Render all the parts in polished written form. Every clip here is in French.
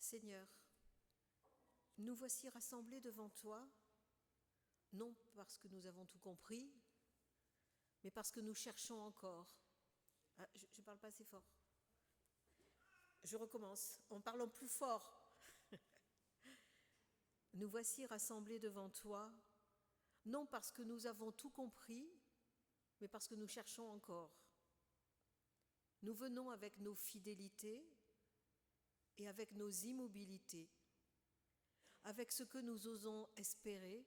Seigneur, nous voici rassemblés devant toi, non parce que nous avons tout compris, mais parce que nous cherchons encore. Ah, je ne parle pas assez fort. Je recommence, en parlant plus fort. Nous voici rassemblés devant toi, non parce que nous avons tout compris, mais parce que nous cherchons encore. Nous venons avec nos fidélités et avec nos immobilités, avec ce que nous osons espérer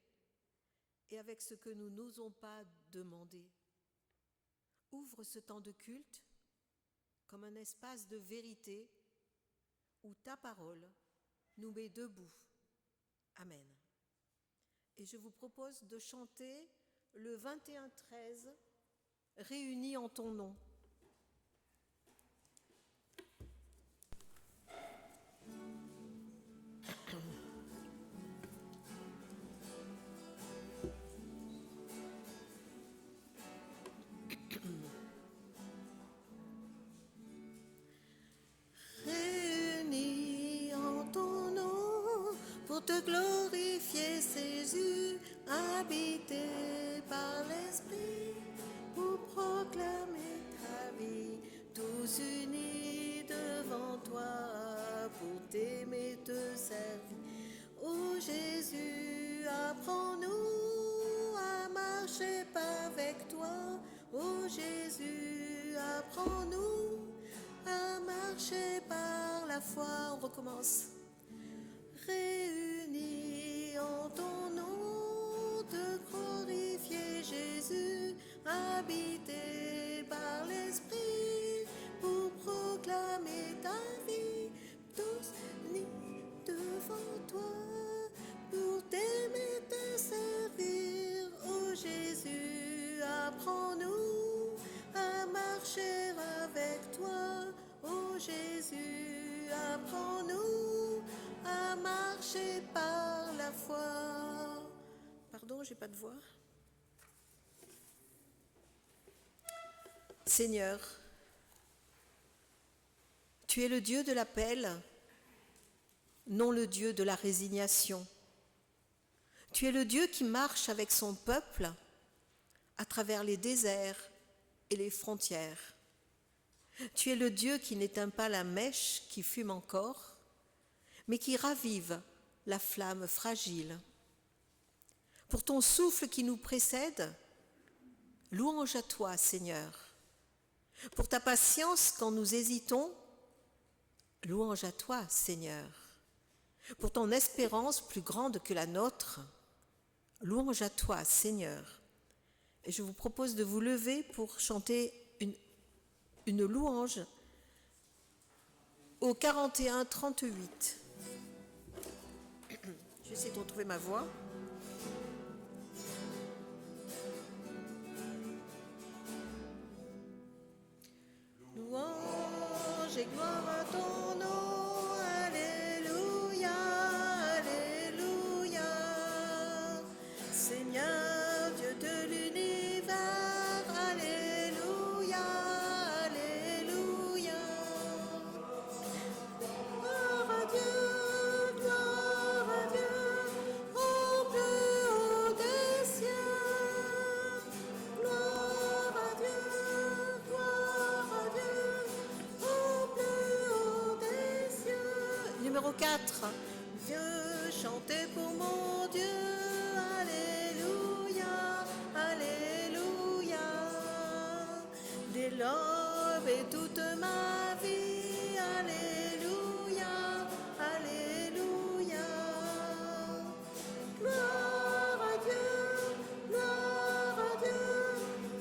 et avec ce que nous n'osons pas demander. Ouvre ce temps de culte comme un espace de vérité où ta parole nous met debout. Amen. Et je vous propose de chanter le 21-13, réunis en ton nom. Réunis en ton nom pour te glorifier, Jésus, habité par l'Esprit, pour proclamer ta vie, tous unis devant toi, pour t'aimer, te servir. Ô Jésus, apprends-nous à marcher avec toi. Ô Jésus, apprends-nous à marcher par la foi. On recommence. Réunis en ton nom, te glorifier, Jésus, habité par l'Esprit, pour proclamer ta vie, tous unis devant toi, pour t'aimer, te servir. Ô Jésus, apprends-nous à marcher avec toi. Ô Jésus, apprends-nous à marcher par la foi. Pardon, j'ai pas de voix. Seigneur, tu es le Dieu de l'appel, non le Dieu de la résignation. Tu es le Dieu qui marche avec son peuple à travers les déserts et les frontières. Tu es le Dieu qui n'éteint pas la mèche qui fume encore, mais qui ravive la flamme fragile. Pour ton souffle qui nous précède, louange à toi, Seigneur. Pour ta patience quand nous hésitons, louange à toi, Seigneur. Pour ton espérance plus grande que la nôtre, louange à toi, Seigneur. Et je vous propose de vous lever pour chanter une louange au 41-38. Je vais essayer de retrouver ma voix. Louange et gloire à ton nom, alléluia, alléluia. Seigneur, Dieu de l'univers, alléluia, alléluia. Gloire à Dieu, au plus haut des cieux. Gloire à Dieu, au plus haut des cieux. Numéro 4. Viens chanter pour mon Dieu, alléluia, alléluia. Dès l'aube et toute ma vie, alléluia, alléluia. Gloire à Dieu,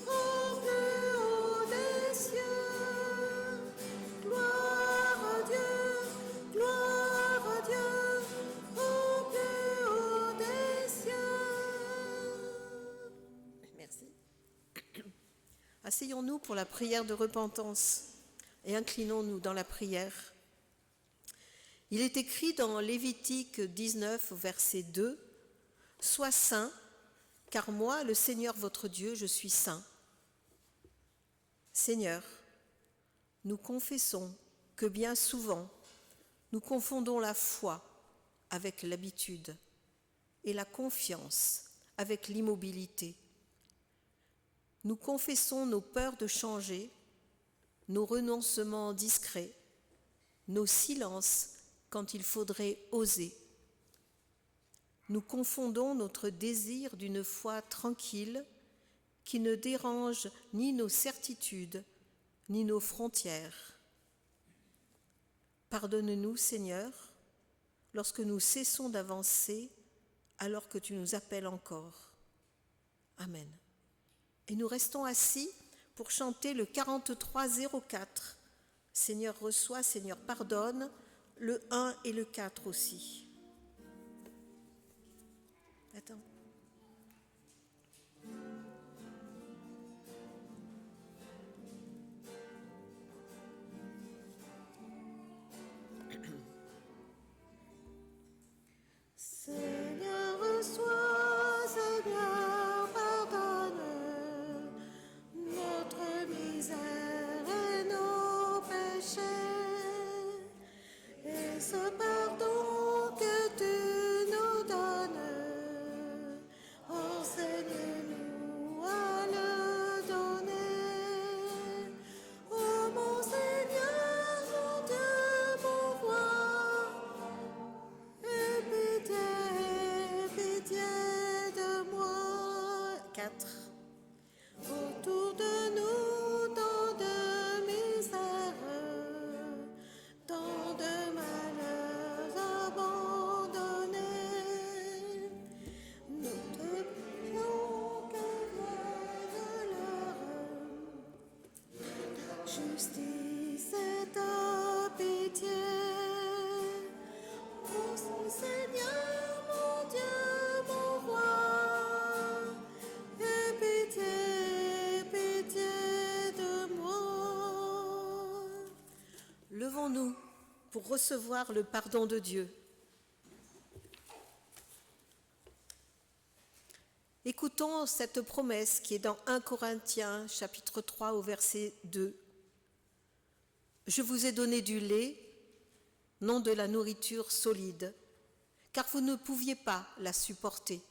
au plus haut des cieux. Gloire à Dieu, au plus haut des cieux. Merci. Asseyons-nous pour la prière de repentance et inclinons-nous dans la prière. Il est écrit dans Lévitique 19, verset 2, « Sois saint, car moi, le Seigneur votre Dieu, je suis saint. » Seigneur, nous confessons que bien souvent, Nous confondons la foi avec l'habitude et la confiance avec l'immobilité. Nous confessons nos peurs de changer, nos renoncements discrets, nos silences quand il faudrait oser. Nous confondons notre désir d'une foi tranquille qui ne dérange ni nos certitudes ni nos frontières. Pardonne-nous, Seigneur, lorsque nous cessons d'avancer alors que tu nous appelles encore. Amen. Et nous restons assis pour chanter le 4304. Seigneur reçois, Seigneur pardonne, le 1 et le 4 aussi. Attends. Seigneur reçois, Seigneur pardonne notre misère et nos péchés, et ce pardon que tu nous donnes, enseigne-nous à le donner. Ô mon Seigneur, mon Dieu, mon roi, aie pitié de moi. 4. Autour de nous, tant de misère, tant de malheurs abandonnés. Nous te prions que vienne l'heure, justice et ta pitié. Ô Seigneur, mon Dieu, mon roi, aie pitié de moi. Levons-nous pour recevoir le pardon de Dieu. Écoutons cette promesse qui est dans 1 Corinthiens, chapitre 3, au verset 2. Je vous ai donné du lait, non de la nourriture solide, car vous ne pouviez pas la supporter.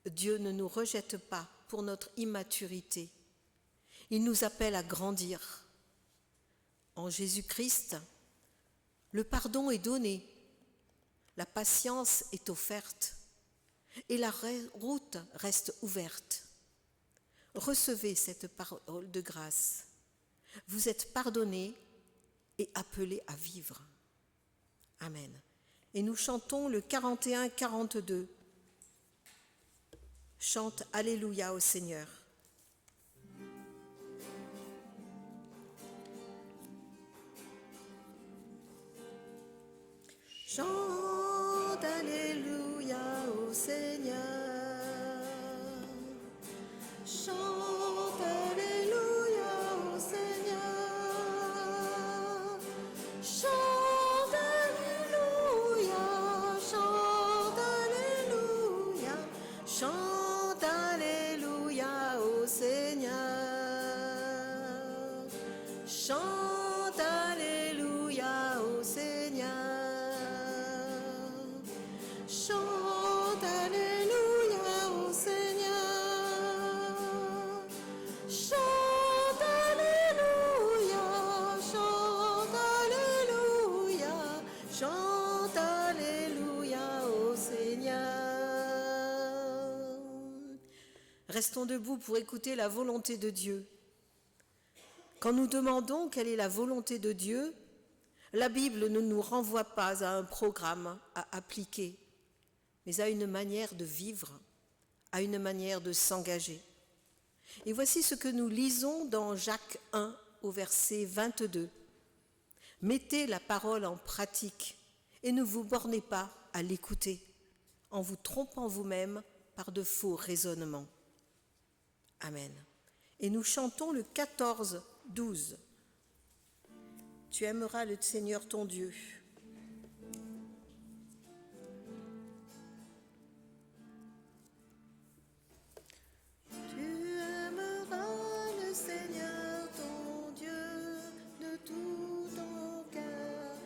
Dieu ne nous rejette pas pour notre immaturité. Il nous appelle à grandir. En Jésus-Christ, le pardon est donné, la patience est offerte et la route reste ouverte. Recevez cette parole de grâce. Vous êtes pardonnés et appelés à vivre. Amen. Et nous chantons le 41-42. Chante Alléluia au Seigneur. Chante Alléluia au Seigneur. Chante Alléluia au Seigneur. Chante Alléluia, chante Alléluia, chante Alléluia au Seigneur. Chante Alléluia au Seigneur. Chante Alléluia au Seigneur. Chante Alléluia, chante Alléluia, chante Alléluia au Seigneur. Restons debout pour écouter la volonté de Dieu. Quand nous demandons quelle est la volonté de Dieu, la Bible ne nous renvoie pas à un programme à appliquer, mais à une manière de vivre, à une manière de s'engager. Et voici ce que nous lisons dans Jacques 1 au verset 22. Mettez la parole en pratique et ne vous bornez pas à l'écouter, en vous trompant vous-même par de faux raisonnements. Amen. Et nous chantons le 14-12. Tu aimeras le Seigneur ton Dieu. Tu aimeras le Seigneur ton Dieu de tout ton cœur,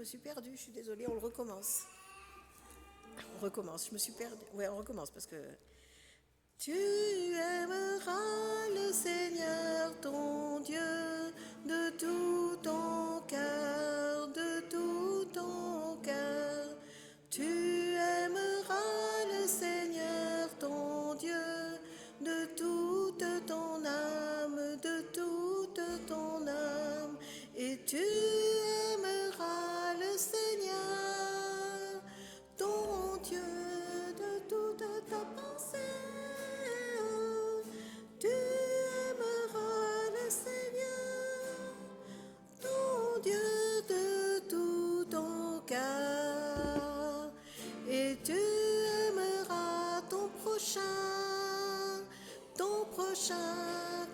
suis perdue, je suis désolée, on le recommence. On recommence, je me suis perdue. Ouais, on recommence parce que... Tu aimeras le Seigneur ton Dieu de tout ton cœur, de tout ton cœur. Tu aimeras le Seigneur ton Dieu de toute ton âme, de toute ton âme. Et tu aimeras le Seigneur ton Dieu de toute ta pensée. Tu aimeras le Seigneur, ton Dieu de tout ton cœur, et tu aimeras ton prochain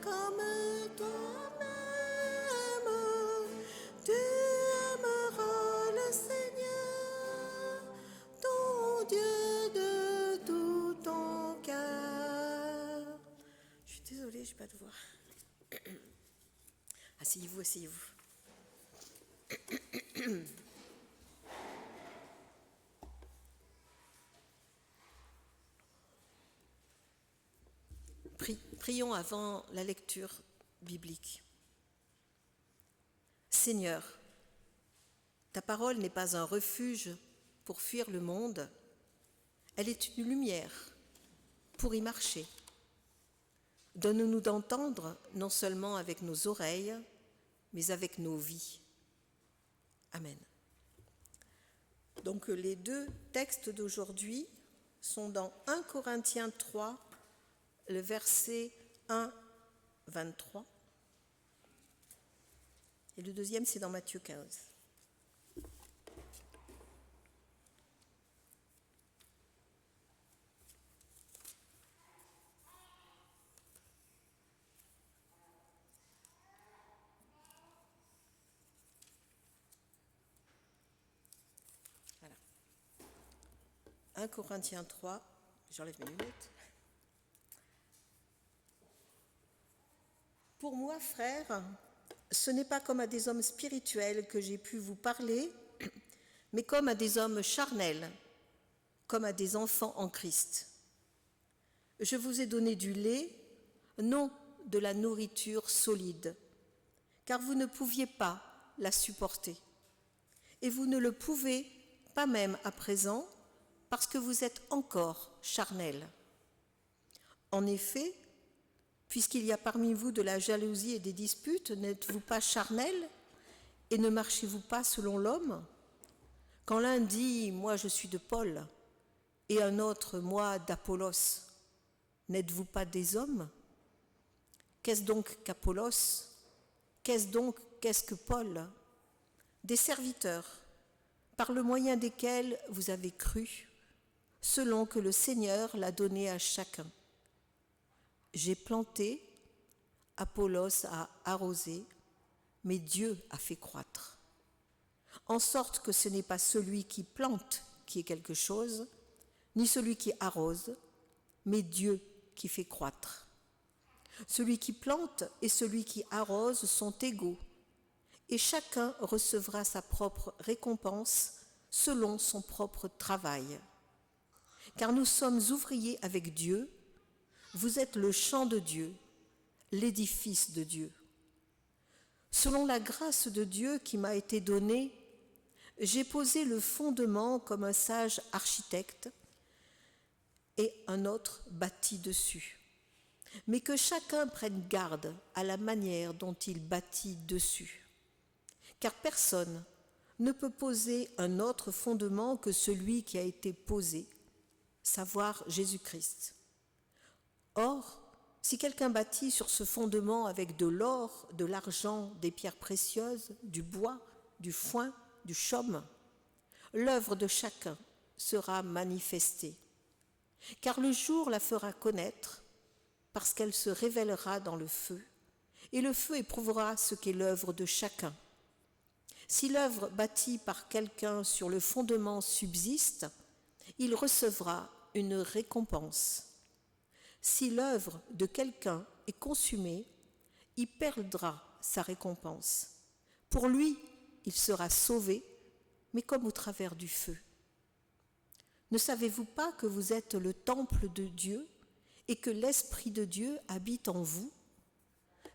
comme toi-même. Tu aimeras le Seigneur, ton Dieu de tout ton cœur. Je suis désolée, je n'ai pas de voix. Asseyez-vous, asseyez-vous. Prions avant la lecture biblique. Seigneur, ta parole n'est pas un refuge pour fuir le monde, elle est une lumière pour y marcher. Donne-nous d'entendre non seulement avec nos oreilles, mais avec nos vies. Amen. Donc les deux textes d'aujourd'hui sont dans 1 Corinthiens 3, le verset 1, 23. Et le deuxième, c'est dans Matthieu 15. Voilà. 1 Corinthiens 3, j'enlève mes lunettes. Pour moi, frères, ce n'est pas comme à des hommes spirituels que j'ai pu vous parler, mais comme à des hommes charnels, comme à des enfants en Christ. Je vous ai donné du lait, non de la nourriture solide, car vous ne pouviez pas la supporter. Et vous ne le pouvez pas même à présent, parce que vous êtes encore charnels. En effet, puisqu'il y a parmi vous de la jalousie et des disputes, n'êtes-vous pas charnels et ne marchez-vous pas selon l'homme? Quand l'un dit « moi je suis de Paul » et un autre « moi d'Apollos », n'êtes-vous pas des hommes? Qu'est-ce donc qu'Apollos? Qu'est-ce que Paul? Des serviteurs, par le moyen desquels vous avez cru, selon que le Seigneur l'a donné à chacun. J'ai planté, Apollos a arrosé, mais Dieu a fait croître. En sorte que ce n'est pas celui qui plante qui est quelque chose, ni celui qui arrose, mais Dieu qui fait croître. Celui qui plante et celui qui arrose sont égaux, et chacun recevra sa propre récompense selon son propre travail. Car nous sommes ouvriers avec Dieu. Vous êtes le champ de Dieu, l'édifice de Dieu. Selon la grâce de Dieu qui m'a été donnée, j'ai posé le fondement comme un sage architecte et un autre bâtit dessus. Mais que chacun prenne garde à la manière dont il bâtit dessus. Car personne ne peut poser un autre fondement que celui qui a été posé, savoir Jésus-Christ. Or, si quelqu'un bâtit sur ce fondement avec de l'or, de l'argent, des pierres précieuses, du bois, du foin, du chaume, l'œuvre de chacun sera manifestée, car le jour la fera connaître, parce qu'elle se révélera dans le feu, et le feu éprouvera ce qu'est l'œuvre de chacun. Si l'œuvre bâtie par quelqu'un sur le fondement subsiste, il recevra une récompense. Si l'œuvre de quelqu'un est consumée, il perdra sa récompense. Pour lui, il sera sauvé, mais comme au travers du feu. Ne savez-vous pas que vous êtes le temple de Dieu et que l'Esprit de Dieu habite en vous ?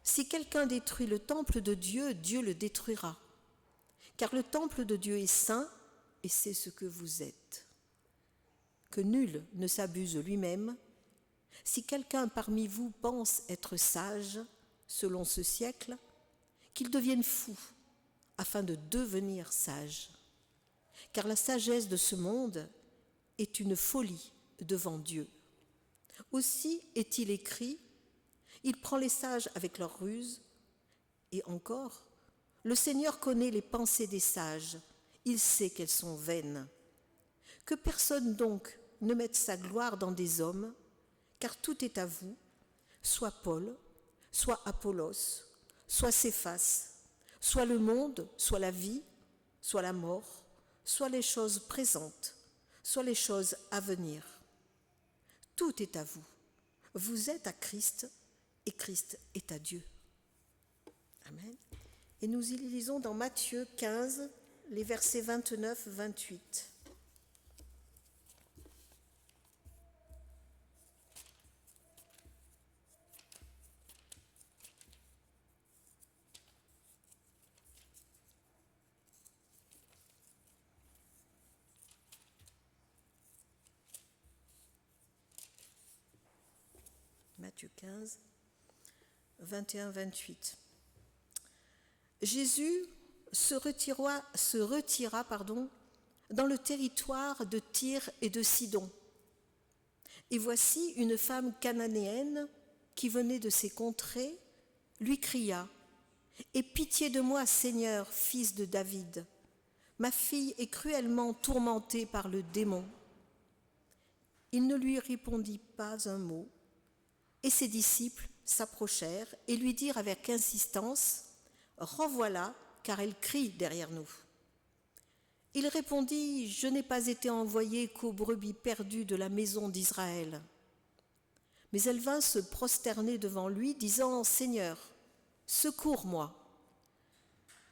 Si quelqu'un détruit le temple de Dieu, Dieu le détruira. Car le temple de Dieu est saint, et c'est ce que vous êtes. Que nul ne s'abuse lui-même. Si quelqu'un parmi vous pense être sage, selon ce siècle, qu'il devienne fou, afin de devenir sage. Car la sagesse de ce monde est une folie devant Dieu. Aussi est-il écrit, il prend les sages avec leurs ruses, et encore, le Seigneur connaît les pensées des sages, il sait qu'elles sont vaines. Que personne donc ne mette sa gloire dans des hommes, car tout est à vous, soit Paul, soit Apollos, soit Céphas, soit le monde, soit la vie, soit la mort, soit les choses présentes, soit les choses à venir. Tout est à vous. Vous êtes à Christ et Christ est à Dieu. Amen. Et nous y lisons dans Matthieu 15, les versets 29-28. Matthieu 15, 21-28. Jésus se retira dans le territoire de Tyr et de Sidon. Et voici une femme cananéenne qui venait de ces contrées, lui cria « Aie pitié de moi, Seigneur, fils de David. Ma fille est cruellement tourmentée par le démon. » Il ne lui répondit pas un mot. Et ses disciples s'approchèrent et lui dirent avec insistance « Renvoie-la, car elle crie derrière nous. » Il répondit « Je n'ai pas été envoyé qu'aux brebis perdues de la maison d'Israël. » Mais elle vint se prosterner devant lui, disant « Seigneur, secours-moi. »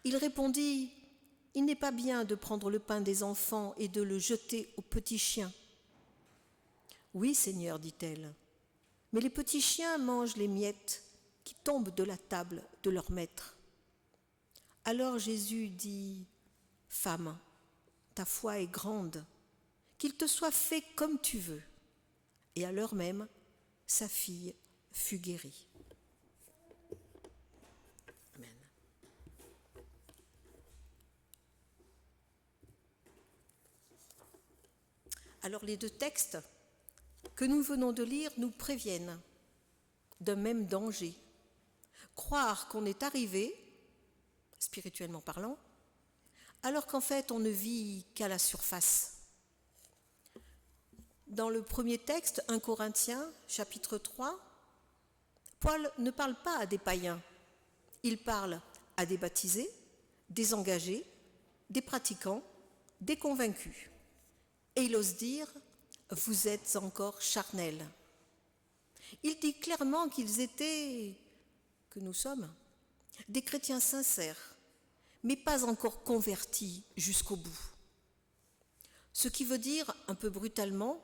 Il répondit « Il n'est pas bien de prendre le pain des enfants et de le jeter aux petits chiens. » « Oui, Seigneur, dit-elle. Mais les petits chiens mangent les miettes qui tombent de la table de leur maître. » Alors Jésus dit « Femme, ta foi est grande, qu'il te soit fait comme tu veux. » Et à l'heure même, sa fille fut guérie. Amen. Alors les deux textes que nous venons de lire nous préviennent d'un même danger. Croire qu'on est arrivé, spirituellement parlant, alors qu'en fait on ne vit qu'à la surface. Dans le premier texte, 1 Corinthiens, chapitre 3, Paul ne parle pas à des païens, il parle à des baptisés, des engagés, des pratiquants, des convaincus. Et il ose dire « Vous êtes encore charnels ». Il dit clairement qu'ils étaient, que nous sommes, des chrétiens sincères, mais pas encore convertis jusqu'au bout. Ce qui veut dire, un peu brutalement,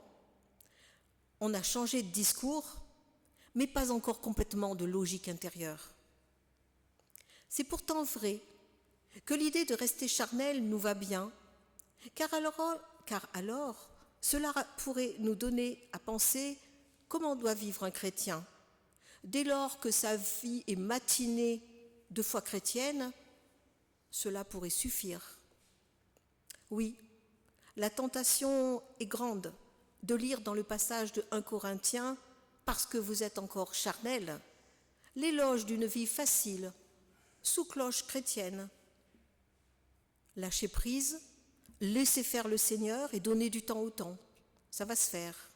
on a changé de discours, mais pas encore complètement de logique intérieure. C'est pourtant vrai que l'idée de rester charnel nous va bien, car alors cela pourrait nous donner à penser comment doit vivre un chrétien. Dès lors que sa vie est matinée de foi chrétienne, cela pourrait suffire. Oui, la tentation est grande de lire dans le passage de 1 Corinthiens « Parce que vous êtes encore charnels » l'éloge d'une vie facile, sous cloche chrétienne. Lâcher prise, laisser faire le Seigneur et donner du temps au temps, ça va se faire.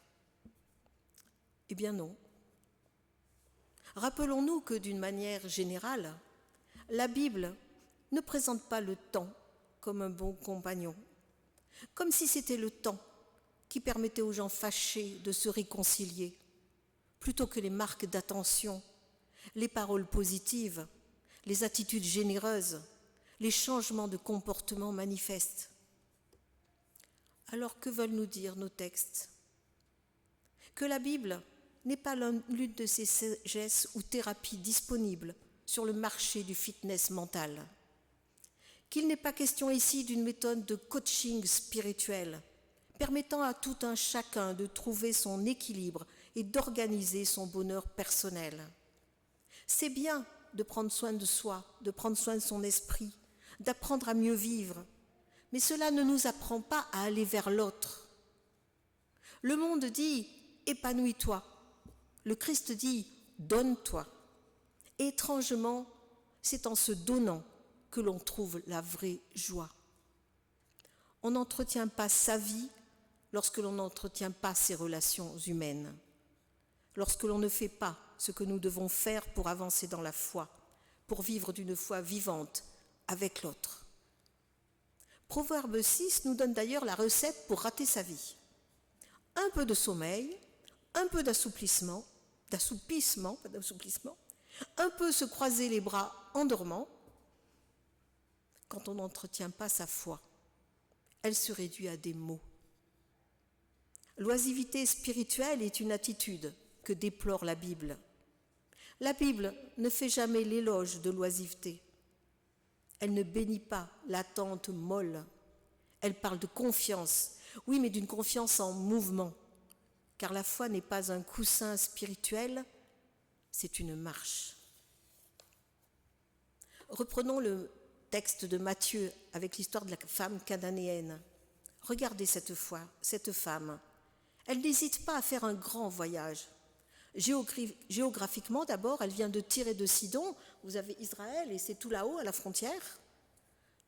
Eh bien non. Rappelons-nous que d'une manière générale, la Bible ne présente pas le temps comme un bon compagnon, comme si c'était le temps qui permettait aux gens fâchés de se réconcilier, plutôt que les marques d'attention, les paroles positives, les attitudes généreuses, les changements de comportement manifestes. Alors que veulent nous dire nos textes? Que la Bible n'est pas l'une de ces sagesses ou thérapies disponibles sur le marché du fitness mental. Qu'il n'est pas question ici d'une méthode de coaching spirituel permettant à tout un chacun de trouver son équilibre et d'organiser son bonheur personnel. C'est bien de prendre soin de soi, de prendre soin de son esprit, d'apprendre à mieux vivre, mais cela ne nous apprend pas à aller vers l'autre. Le monde dit « épanouis-toi », le Christ dit « donne-toi ». Étrangement, c'est en se donnant que l'on trouve la vraie joie. On n'entretient pas sa vie lorsque l'on n'entretient pas ses relations humaines, lorsque l'on ne fait pas ce que nous devons faire pour avancer dans la foi, pour vivre d'une foi vivante avec l'autre. Proverbe 6 nous donne d'ailleurs la recette pour rater sa vie. Un peu de sommeil, un peu d'assouplissement, un peu se croiser les bras en dormant. Quand on n'entretient pas sa foi, elle se réduit à des mots. L'oisiveté spirituelle est une attitude que déplore la Bible. La Bible ne fait jamais l'éloge de l'oisiveté. Elle ne bénit pas l'attente molle. Elle parle de confiance, oui, mais d'une confiance en mouvement, car la foi n'est pas un coussin spirituel, c'est une marche. Reprenons le texte de Matthieu avec l'histoire de la femme cananéenne. Regardez cette femme. Elle n'hésite pas à faire un grand voyage. Géographiquement d'abord, elle vient de Tyr et de Sidon, vous avez Israël et c'est tout là-haut à la frontière,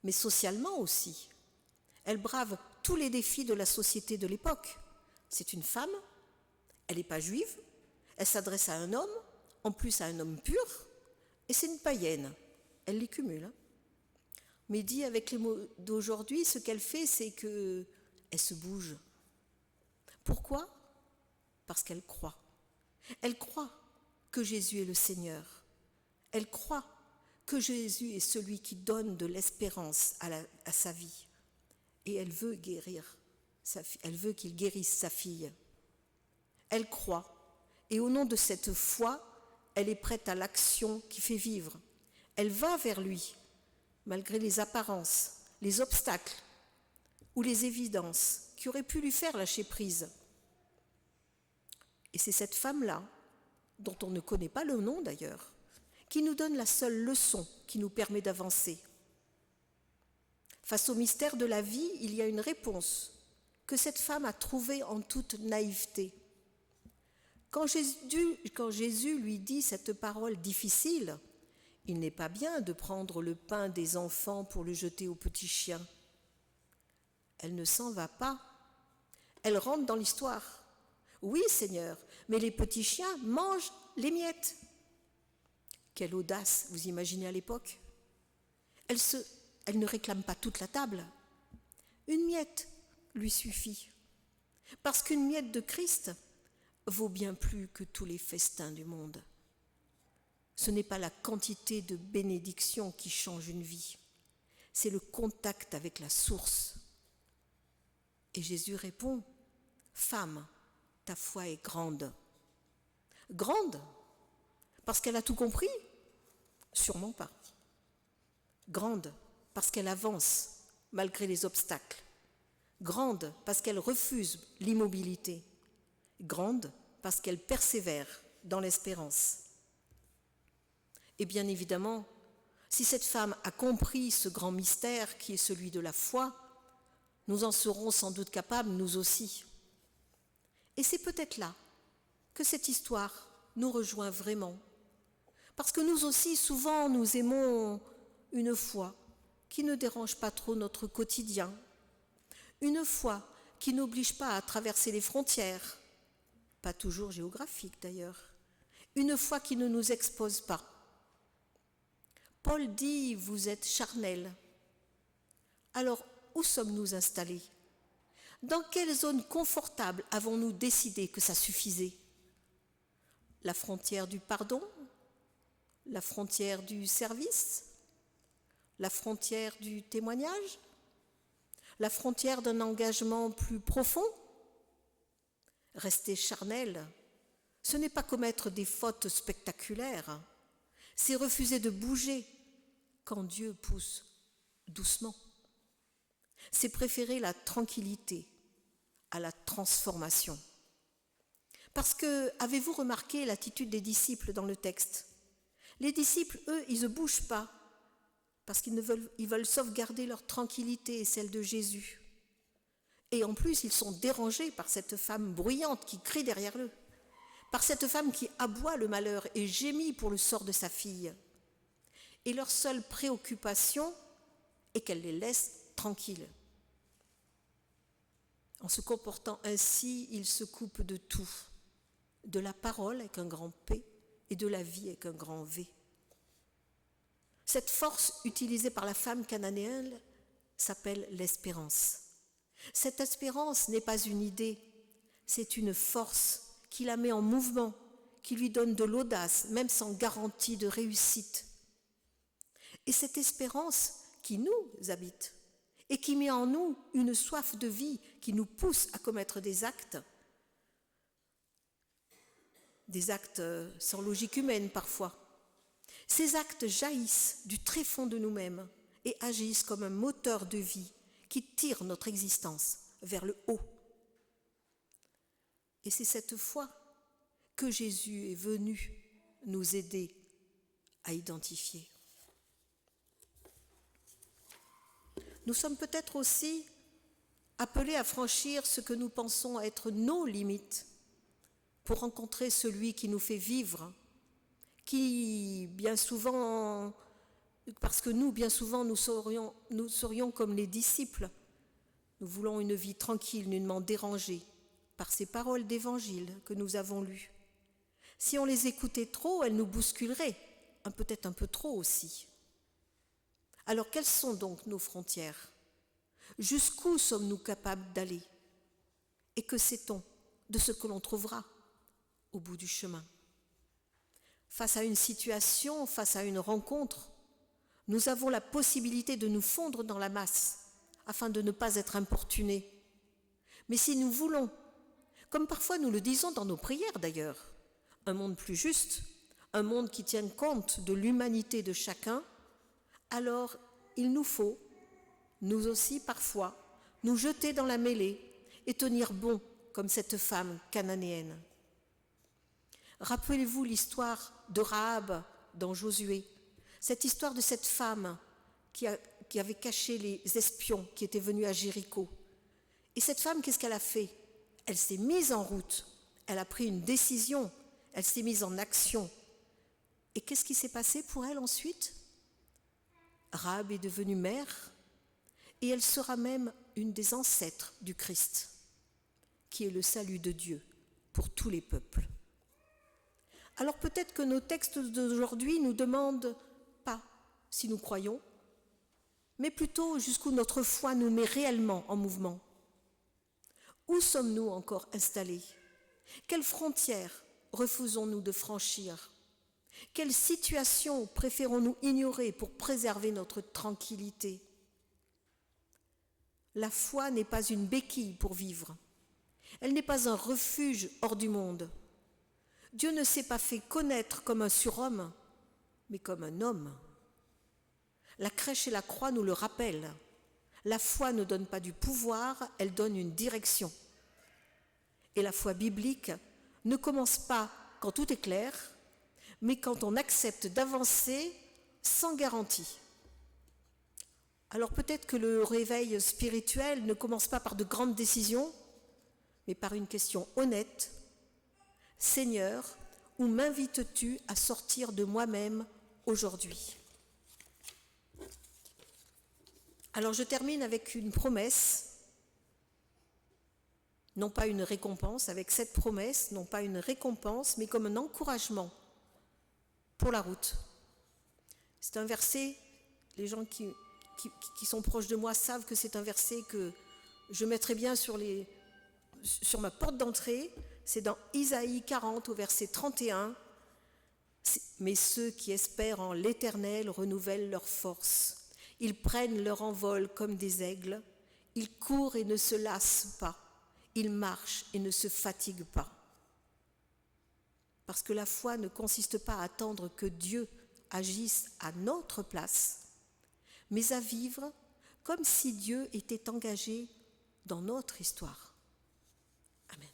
mais socialement aussi. Elle brave tous les défis de la société de l'époque. C'est une femme, elle n'est pas juive, elle s'adresse à un homme, en plus à un homme pur, et c'est une païenne. Elle les cumule. Mais dit avec les mots d'aujourd'hui, ce qu'elle fait, c'est qu'elle se bouge. Pourquoi? Parce qu'elle croit. Elle croit que Jésus est le Seigneur. Elle croit que Jésus est celui qui donne de l'espérance à sa vie. Et elle veut qu'il guérisse sa fille. Elle croit. Et au nom de cette foi, elle est prête à l'action qui fait vivre. Elle va vers lui, malgré les apparences, les obstacles ou les évidences qui auraient pu lui faire lâcher prise. Et c'est cette femme-là, dont on ne connaît pas le nom d'ailleurs, qui nous donne la seule leçon qui nous permet d'avancer. Face au mystère de la vie, il y a une réponse que cette femme a trouvée en toute naïveté. Quand Jésus lui dit cette parole difficile, il n'est pas bien de prendre le pain des enfants pour le jeter aux petits chiens. Elle ne s'en va pas. Elle rentre dans l'histoire. Oui, Seigneur, mais les petits chiens mangent les miettes. Quelle audace, vous imaginez à l'époque? Elle ne réclame pas toute la table. Une miette lui suffit. Parce qu'une miette de Christ vaut bien plus que tous les festins du monde. Ce n'est pas la quantité de bénédictions qui change une vie, c'est le contact avec la source. Et Jésus répond, « Femme, ta foi est grande. » Grande, parce qu'elle a tout compris? Sûrement pas. Grande, parce qu'elle avance malgré les obstacles. Grande, parce qu'elle refuse l'immobilité. Grande, parce qu'elle persévère dans l'espérance. Et bien évidemment, si cette femme a compris ce grand mystère qui est celui de la foi, nous en serons sans doute capables, nous aussi. Et c'est peut-être là que cette histoire nous rejoint vraiment. Parce que nous aussi, souvent, nous aimons une foi qui ne dérange pas trop notre quotidien, une foi qui n'oblige pas à traverser les frontières, pas toujours géographiques d'ailleurs, une foi qui ne nous expose pas. Paul dit « vous êtes charnels ». Alors, où sommes-nous installés? Dans quelle zone confortable avons-nous décidé que ça suffisait? La frontière du pardon? La frontière du service? La frontière du témoignage? La frontière d'un engagement plus profond? Rester charnel, ce n'est pas commettre des fautes spectaculaires, c'est refuser de bouger quand Dieu pousse doucement. C'est préférer la tranquillité à la transformation. Parce que, avez-vous remarqué l'attitude des disciples dans le texte? Les disciples, eux, ils ne bougent pas parce qu'ils veulent sauvegarder leur tranquillité et celle de Jésus. Et en plus, ils sont dérangés par cette femme bruyante qui crie derrière eux, par cette femme qui aboie le malheur et gémit pour le sort de sa fille. Et leur seule préoccupation est qu'elle les laisse tranquilles. En se comportant ainsi, ils se coupent de tout, de la parole avec un grand P et de la vie avec un grand V. Cette force utilisée par la femme cananéenne s'appelle l'espérance. Cette espérance n'est pas une idée, c'est une force qui la met en mouvement, qui lui donne de l'audace, même sans garantie de réussite. Et cette espérance qui nous habite et qui met en nous une soif de vie qui nous pousse à commettre des actes sans logique humaine parfois. Ces actes jaillissent du tréfonds de nous-mêmes et agissent comme un moteur de vie qui tire notre existence vers le haut. Et c'est cette foi que Jésus est venu nous aider à identifier. Nous sommes peut-être aussi appelés à franchir ce que nous pensons être nos limites pour rencontrer celui qui nous fait vivre, qui bien souvent, parce que nous, bien souvent, nous serions comme les disciples. Nous voulons une vie tranquille, nullement dérangée par ces paroles d'évangile que nous avons lues. Si on les écoutait trop, elles nous bousculeraient, peut-être un peu trop aussi. Alors quelles sont donc nos frontières? Jusqu'où sommes-nous capables d'aller? Et que sait-on de ce que l'on trouvera au bout du chemin? Face à une situation, face à une rencontre, nous avons la possibilité de nous fondre dans la masse afin de ne pas être importunés. Mais si nous voulons, comme parfois nous le disons dans nos prières d'ailleurs, un monde plus juste, un monde qui tienne compte de l'humanité de chacun, alors il nous faut, nous aussi parfois, nous jeter dans la mêlée et tenir bon comme cette femme cananéenne. Rappelez-vous l'histoire de Rahab dans Josué, cette histoire de cette femme qui avait caché les espions qui étaient venus à Jéricho. Et cette femme, qu'est-ce qu'elle a fait? Elle s'est mise en route, elle a pris une décision, elle s'est mise en action. Et qu'est-ce qui s'est passé pour elle ensuite? Rahab est devenue mère et elle sera même une des ancêtres du Christ, qui est le salut de Dieu pour tous les peuples. Alors peut-être que nos textes d'aujourd'hui nous demandent pas si nous croyons, mais plutôt jusqu'où notre foi nous met réellement en mouvement. Où sommes-nous encore installés? Quelles frontières refusons-nous de franchir? Quelles situations préférons-nous ignorer pour préserver notre tranquillité? La foi n'est pas une béquille pour vivre. Elle n'est pas un refuge hors du monde. Dieu ne s'est pas fait connaître comme un surhomme, mais comme un homme. La crèche et la croix nous le rappellent. La foi ne donne pas du pouvoir, elle donne une direction. Et la foi biblique ne commence pas quand tout est clair, mais quand on accepte d'avancer sans garantie. Alors peut-être que le réveil spirituel ne commence pas par de grandes décisions, mais par une question honnête. Seigneur, où m'invites-tu à sortir de moi-même aujourd'hui? Alors je termine avec une promesse, non pas une récompense, avec cette promesse, non pas une récompense, mais comme un encouragement pour la route. C'est un verset, les gens qui sont proches de moi savent que c'est un verset que je mettrai bien sur ma porte d'entrée. C'est dans Isaïe 40 au verset 31. Mais ceux qui espèrent en l'Éternel renouvellent leur force. Ils prennent leur envol comme des aigles. Il court et ne se lasse pas. Il marche et ne se fatigue pas. Parce que la foi ne consiste pas à attendre que Dieu agisse à notre place, mais à vivre comme si Dieu était engagé dans notre histoire. Amen.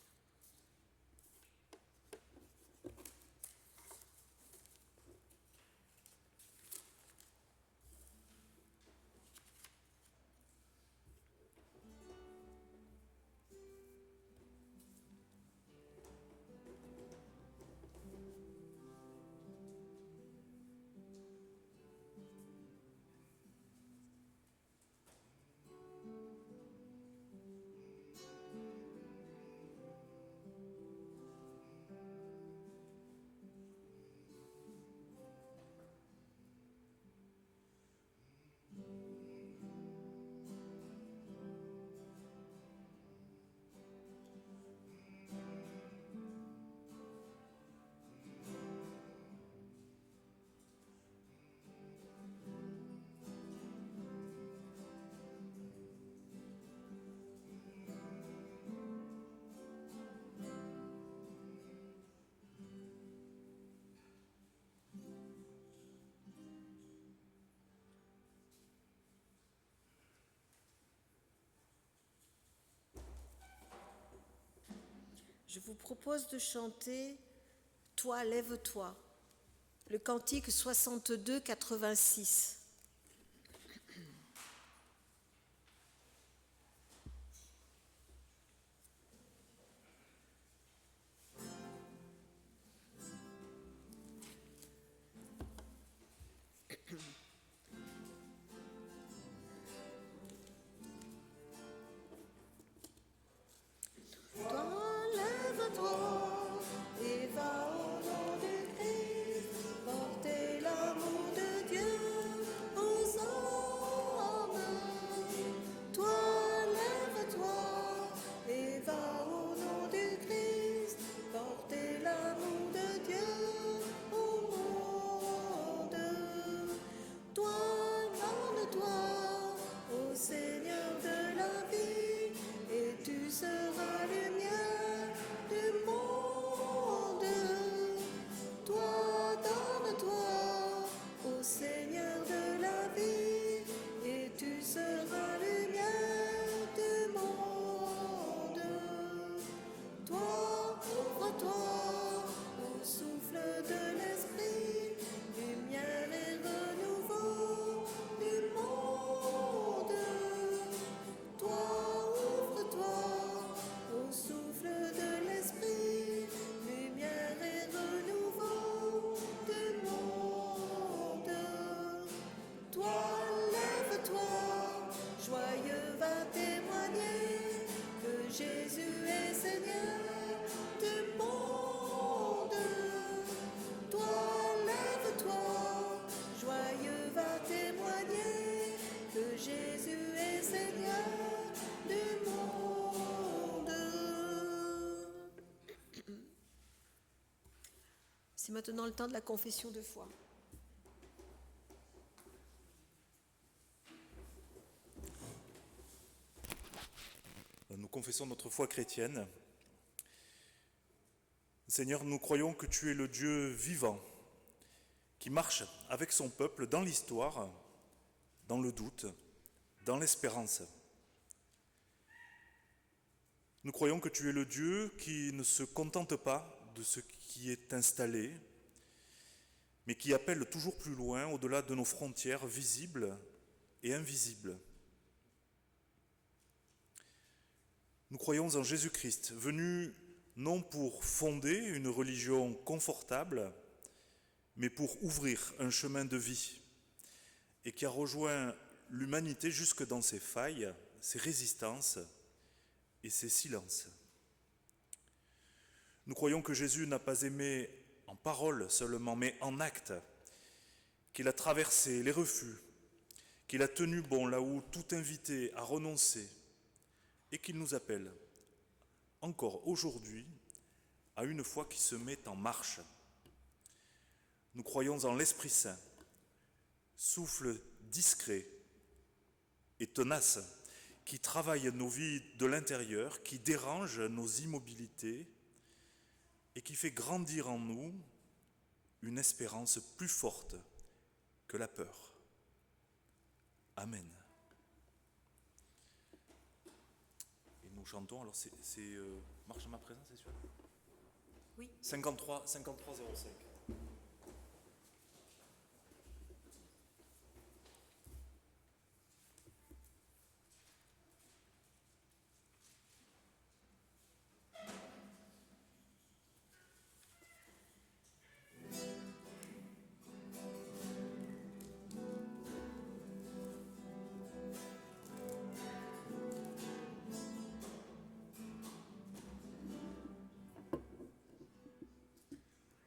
Je vous propose de chanter « Toi, lève-toi », le cantique 62-86. C'est maintenant le temps de la confession de foi. Nous confessons notre foi chrétienne. Seigneur, nous croyons que tu es le Dieu vivant, qui marche avec son peuple dans l'histoire, dans le doute, dans l'espérance. Nous croyons que tu es le Dieu qui ne se contente pas de ce qui est installé, mais qui appelle toujours plus loin, au-delà de nos frontières visibles et invisibles. Nous croyons en Jésus-Christ, venu non pour fonder une religion confortable, mais pour ouvrir un chemin de vie, et qui a rejoint l'humanité jusque dans ses failles, ses résistances et ses silences. Nous croyons que Jésus n'a pas aimé en parole seulement, mais en acte, qu'il a traversé les refus, qu'il a tenu bon là où tout invité a renoncé, et qu'il nous appelle encore aujourd'hui à une foi qui se met en marche. Nous croyons en l'Esprit Saint, souffle discret et tenace, qui travaille nos vies de l'intérieur, qui dérange nos immobilités et qui fait grandir en nous une espérance plus forte que la peur. Amen. Et nous chantons, alors c'est Marche à ma présence, c'est sûr ? Oui. 53 05.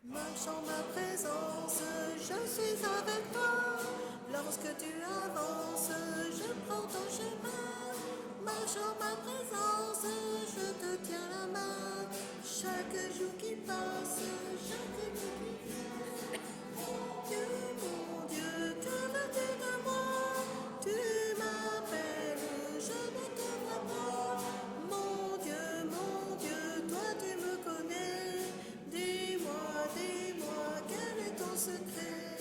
Marche en ma présence, je suis avec toi. Lorsque tu avances, je prends ton chemin. Marche en ma présence, je te tiens la main. Chaque jour qui passe, chaque jour qui vient. Mon Dieu, que veux-tu de moi? Tu m'appelles, je ne te vois pas. Mon Dieu, toi tu me connais. Dis-moi, quel est ton secret?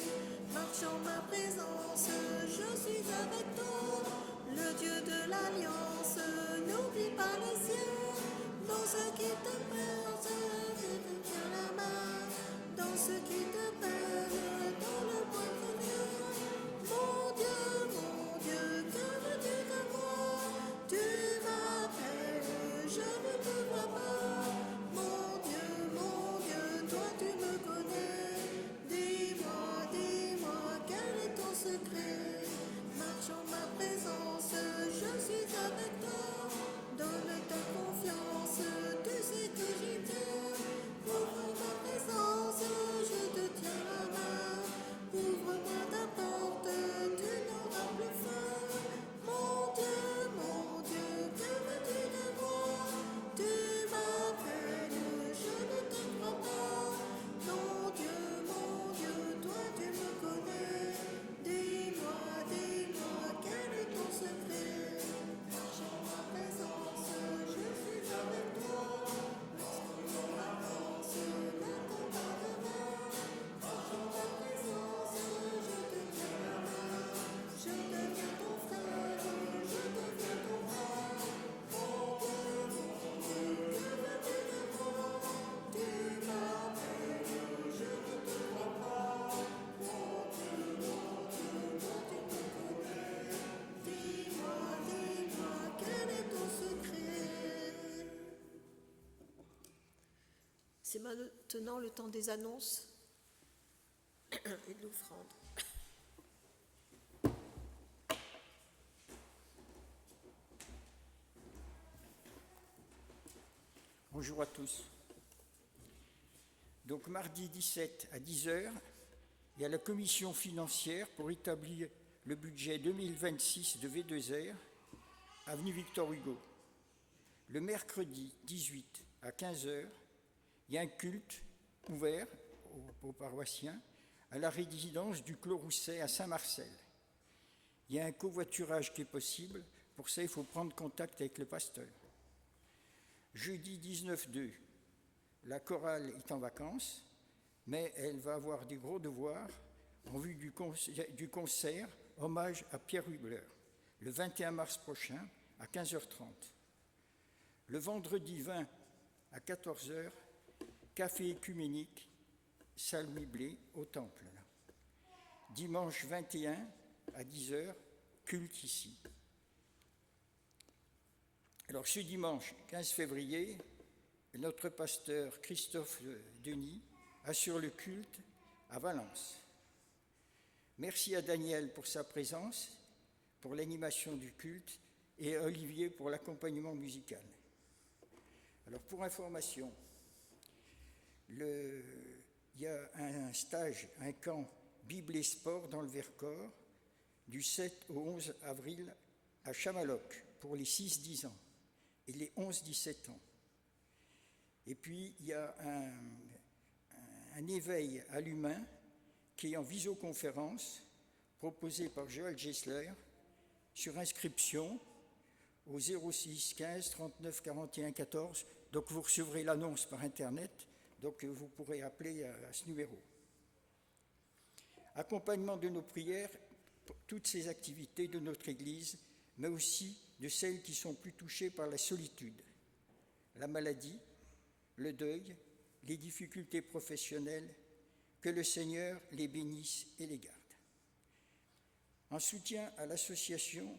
Marche en ma présence, je suis avec toi. Le Dieu de l'Alliance, n'oublie pas les siens. Dans ce qui te perd, je te tiens la main. Dans ce qui te perd, dans le moindre lieu. Mon Dieu, que veux-tu de moi? Tu m'appelles, je ne te vois pas. Mon Dieu, toi tu me connais. Dis-moi, quel est ton secret? Marche en ma présence, je suis avec toi. Donne ta confiance, tu sais que j'y tiens. Ouvre ma présence, je te tiens la main. Ouvre-moi ta porte, tu n'auras plus faim. Mon Dieu, que veux-tu de moi? Tu m'appelles, je ne te crois pas. Mon Dieu, toi tu me connais. Dis-moi, quel est ton secret? Marche en ma présence, je suis avec toi. Lorsque l'on avance, n'attends pas demain. Marche en ma présence, je te tiens la main. Je deviens ton frère, je deviens ton frère. Mon Dieu, que veux-tu de moi? Tu m'appelles, je ne te crois pas. Mon Dieu, toi tu me connais. Dis-moi, quel est ton secret? C'est maintenant le temps des annonces et de l'offrande. Bonjour à tous. Donc mardi 17 à 10h, il y a la commission financière pour établir le budget 2026 de V2R, avenue Victor Hugo. Le mercredi 18 à 15h, il y a un culte ouvert aux paroissiens à la résidence du Clos Rousset à Saint-Marcel. Il y a un covoiturage qui est possible. Pour ça, il faut prendre contact avec le pasteur. Jeudi 19-2, la chorale est en vacances, mais elle va avoir des gros devoirs en vue du concert hommage à Pierre Hubler, le 21 mars prochain à 15h30. Le vendredi 20 à 14h, café écuménique, salle Louis-Blé au Temple. Dimanche 21 à 10h, culte ici. Alors ce dimanche 15 février, notre pasteur Christophe Denis assure le culte à Valence. Merci à Daniel pour sa présence, pour l'animation du culte, et à Olivier pour l'accompagnement musical. Alors pour information, il y a un stage, un camp Bible et Sport dans le Vercors du 7 au 11 avril à Chamaloc pour les 6-10 ans et les 11-17 ans. Et puis il y a un éveil à l'humain qui est en visioconférence proposé par Joël Gessler sur inscription au 06 15 39 41 14. Donc vous recevrez l'annonce par Internet, donc vous pourrez appeler à ce numéro. Accompagnement de nos prières pour toutes ces activités de notre Église, mais aussi de celles qui sont plus touchées par la solitude, la maladie, le deuil, les difficultés professionnelles. Que le Seigneur les bénisse et les garde. En soutien à l'association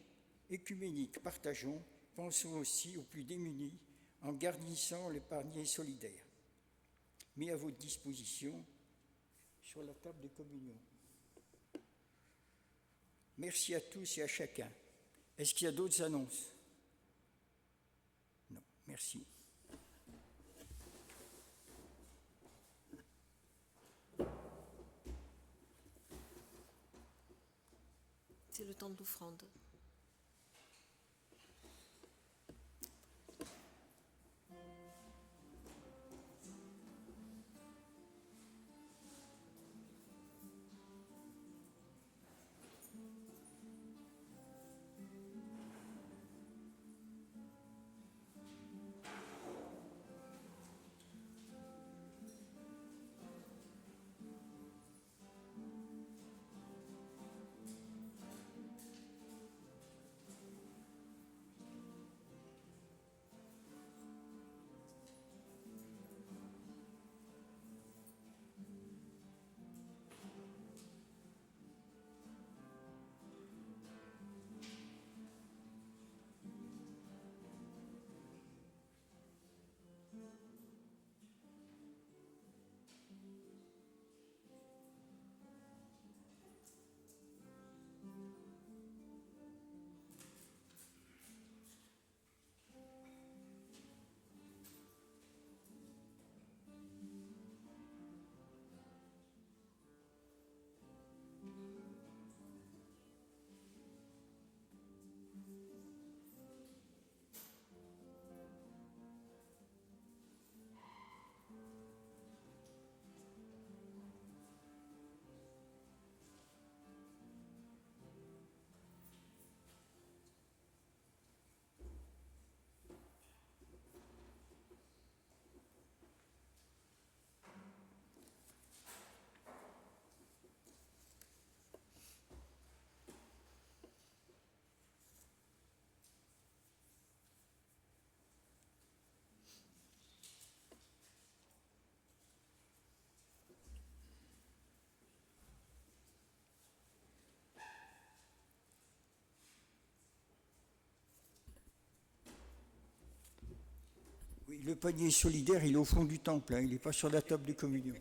écuménique Partageons, pensons aussi aux plus démunis en garnissant le panier solidaire mis à votre disposition sur la table de communion. Merci à tous et à chacun. Est-ce qu'il y a d'autres annonces? Non, merci. C'est le temps de l'offrande. Oui, le panier solidaire, il est au fond du temple, hein, il n'est pas sur la table de communion.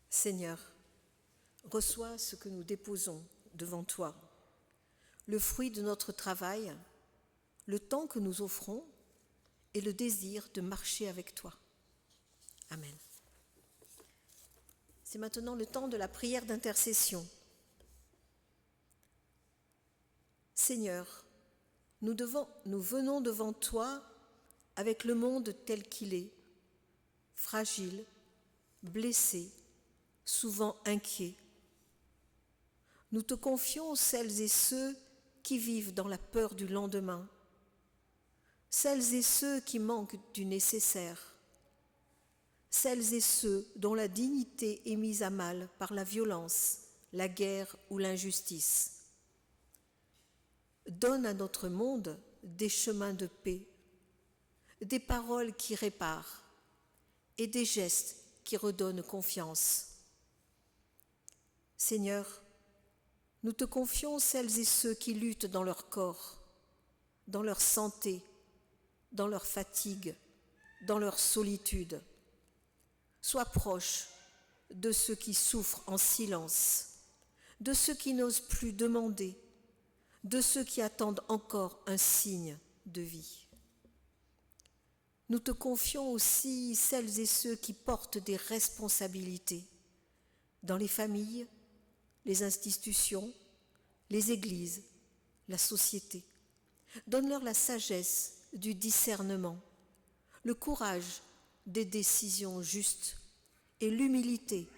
Seigneur, reçois ce que nous déposons devant toi, le fruit de notre travail, le temps que nous offrons et le désir de marcher avec toi. Amen. C'est maintenant le temps de la prière d'intercession. Seigneur, nous venons devant toi avec le monde tel qu'il est, fragile, blessé, souvent inquiet. Nous te confions celles et ceux qui vivent dans la peur du lendemain, celles et ceux qui manquent du nécessaire, celles et ceux dont la dignité est mise à mal par la violence, la guerre ou l'injustice. Donne à notre monde des chemins de paix, des paroles qui réparent et des gestes qui redonnent confiance. Seigneur, nous te confions celles et ceux qui luttent dans leur corps, dans leur santé, dans leur fatigue, dans leur solitude. Sois proche de ceux qui souffrent en silence, de ceux qui n'osent plus demander, de ceux qui attendent encore un signe de vie. Nous te confions aussi celles et ceux qui portent des responsabilités dans les familles, les institutions, les églises, la société. Donne-leur la sagesse du discernement, le courage des décisions justes et l'humilité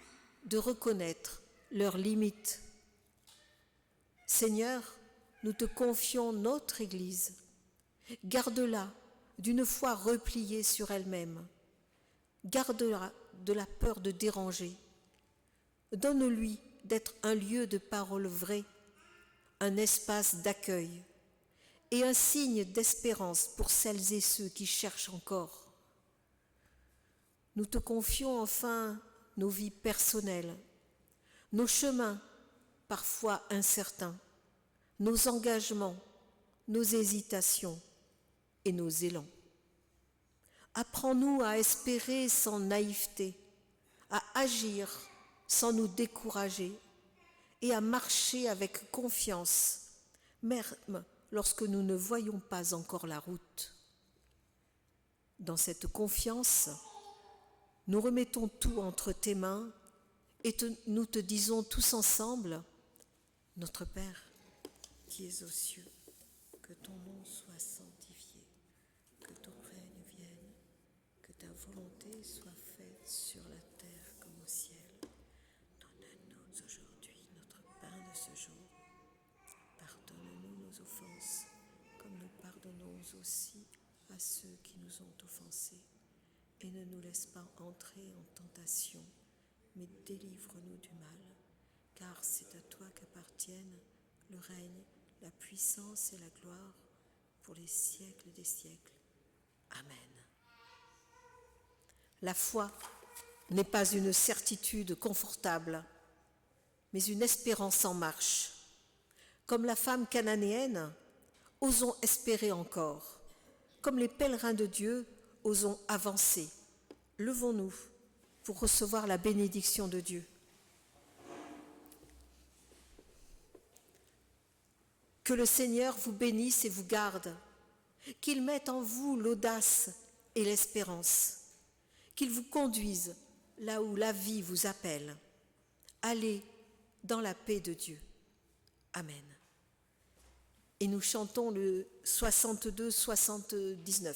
de reconnaître leurs limites. Seigneur, nous te confions notre Église. Garde-la d'une foi repliée sur elle-même. Garde-la de la peur de déranger. Donne-lui d'être un lieu de parole vraie, un espace d'accueil et un signe d'espérance pour celles et ceux qui cherchent encore. Nous te confions enfin nos vies personnelles, nos chemins parfois incertains, nos engagements, nos hésitations et nos élans. Apprends-nous à espérer sans naïveté, à agir sans nous décourager et à marcher avec confiance, même lorsque nous ne voyons pas encore la route. Dans cette confiance, nous remettons tout entre tes mains et nous te disons tous ensemble, notre Père qui es aux cieux, que ton nom soit sanctifié, que ton règne vienne, que ta volonté soit faite sur la terre comme au ciel. Donne-nous aujourd'hui notre pain de ce jour. Pardonne-nous nos offenses, comme nous pardonnons aussi à ceux qui nous ont offensés. Et ne nous laisse pas entrer en tentation, mais délivre-nous du mal, car c'est à toi qu'appartiennent le règne, la puissance et la gloire pour les siècles des siècles. Amen. La foi n'est pas une certitude confortable, mais une espérance en marche. Comme la femme cananéenne, osons espérer encore. Comme les pèlerins de Dieu, osons avancer. Levons-nous pour recevoir la bénédiction de Dieu. Que le Seigneur vous bénisse et vous garde, qu'il mette en vous l'audace et l'espérance, qu'il vous conduise là où la vie vous appelle. Allez dans la paix de Dieu. Amen. Et nous chantons le 62-79.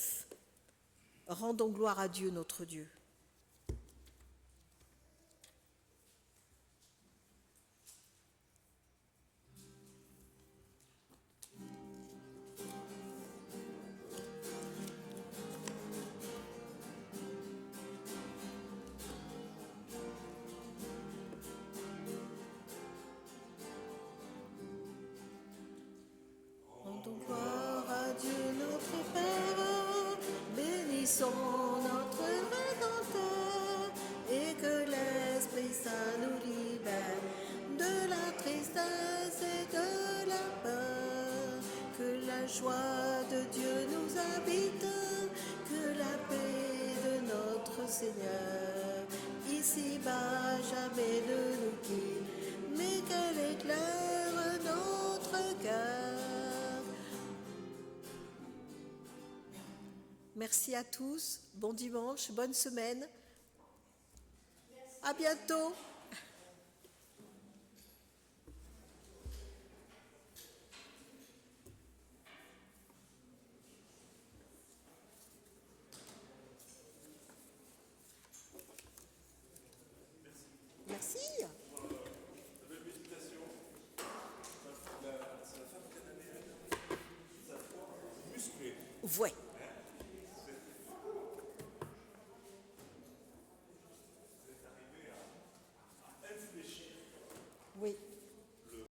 Rendons gloire à Dieu, notre Dieu. Rendons gloire à Dieu notre Père, bénissons notre Rédempteur, et que l'Esprit Saint nous libère de la tristesse et de la peur. Que la joie de Dieu nous habite, que la paix de notre Seigneur, ici-bas jamais ne nous quitte, mais qu'elle éclaire notre cœur. Merci à tous, bon dimanche, bonne semaine. À bientôt. Merci. Ouais. Oui.